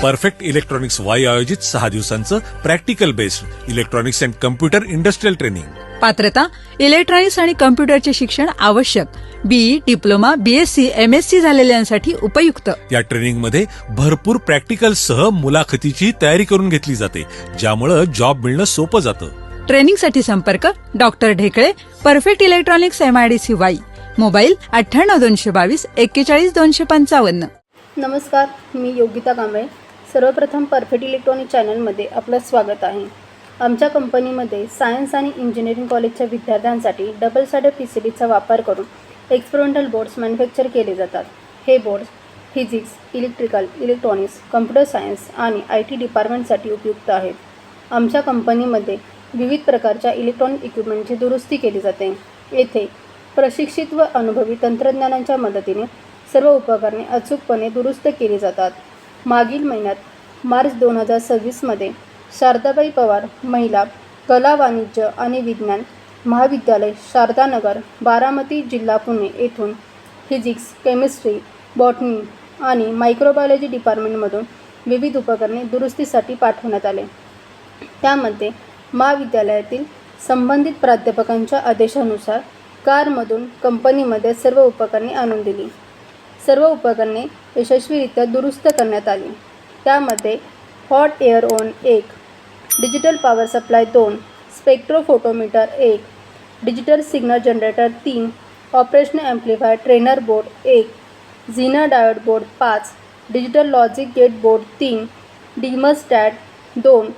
Perfect electronics Wai आयोजित 6 दिवसांचं practical based electronics and computer industrial training. पात्रता इलेक्ट्रॉनिक्स आणि कम्प्युटरचे शिक्षण आवश्यक. बीई, डिप्लोमा, बीएससी, एमएससी झालेल्यांसाठी उपयुक्त. या ट्रेनिंगमध्ये भरपूर प्रॅक्टिकल सह मुलाखतीची तयारी करून घेतली जाते, ज्यामुळे जॉब मिळणं सोपं जातं. ट्रेनिंगसाठी संपर्क doctor Dhekale, perfect electronics MIDC Wai. Mobile 98 222 41 255. नमस्कार, मी योगिता कांबळे. सर्वप्रथम परफेक्ट इलेक्ट्रॉनिक चॅनलमध्ये आपलं स्वागत आहे. आमच्या कंपनीमध्ये सायन्स आणि इंजिनिअरिंग कॉलेजच्या विद्यार्थ्यांसाठी डबल साइडेड PCBचा वापर करून एक्सपेरिमेंटल बोर्ड्स मॅन्युफॅक्चर केले जातात. हे boards physics, electrical, electronics, computer science आणि IT डिपार्टमेंटसाठी उपयुक्त आहेत. आमच्या कंपनीमध्ये विविध प्रकारच्या इलेक्ट्रॉनिक इक्विपमेंटची दुरुस्ती केली जाते. येथे प्रशिक्षित व अनुभवी तंत्रज्ञानाच्या मदतीने सर्व उपकरणे अचूकपणे दुरुस्त केली जातात. मागील महिन्यात मार्च 2026 शारदाबाई पवार महिला कला, वाणिज्य आणि विज्ञान महाविद्यालय, शारदानगर, बारामती, जिल्हा पुणे येथून फिजिक्स, केमिस्ट्री, बॉटनी आणि मायक्रोबायोलॉजी डिपार्टमेंटमधून विविध उपकरणे दुरुस्तीसाठी पाठवण्यात आले. त्यामध्ये महाविद्यालयातील संबंधित प्राध्यापकांच्या आदेशानुसार कारमधून कंपनीमध्ये सर्व उपकरणे आणून दिली. सर्व उपकरणे यशस्वीरित्या दुरुस्त करण्यात आली. त्यामध्ये hot air oven 1, digital power supply 2, spectrophotometer 1, digital signal generator 3, operational amplifier trainer board 1, zener diode board 5, digital logic gate board 3, dimmerstat 2,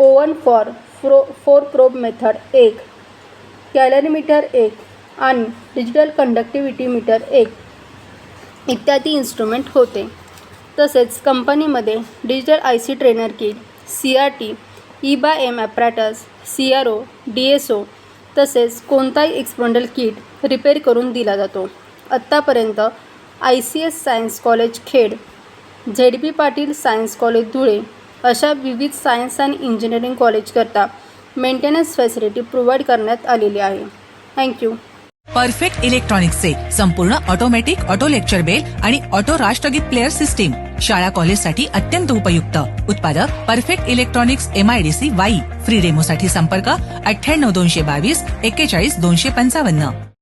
oven for 4 probe method 1, calorimeter 1 आणि डिजिटल कंडक्टिव्हिटी मीटर 1 इत्यादी instrument होते. तसेच कंपनीमध्ये digital IC trainer kit, CRT, E/M ॲपॅरॅटस, CRO, DSO तसेच कोणताही experimental kit repair करून दिला जातो. आत्तापर्यंत ICS science college Khed, ZP Patil science college Dhule अशा विविध सायन्स आणि इंजिनिअरिंग कॉलेजकरता मेंटेनन्स फॅसिलिटी प्रोव्हाइड करण्यात आलेली आहे. थँक्यू. परफेक्ट इलेक्ट्रॉनिक्सचे संपूर्ण ऑटोमॅटिक ऑटो लेक्चर बेल आणि ऑटो राष्ट्रगीत प्लेअर सिस्टीम शाळा कॉलेजसाठी अत्यंत उपयुक्त. उत्पादक perfect electronics MIDC Wai. Free डेमोसाठी संपर्क 98 222 41 255.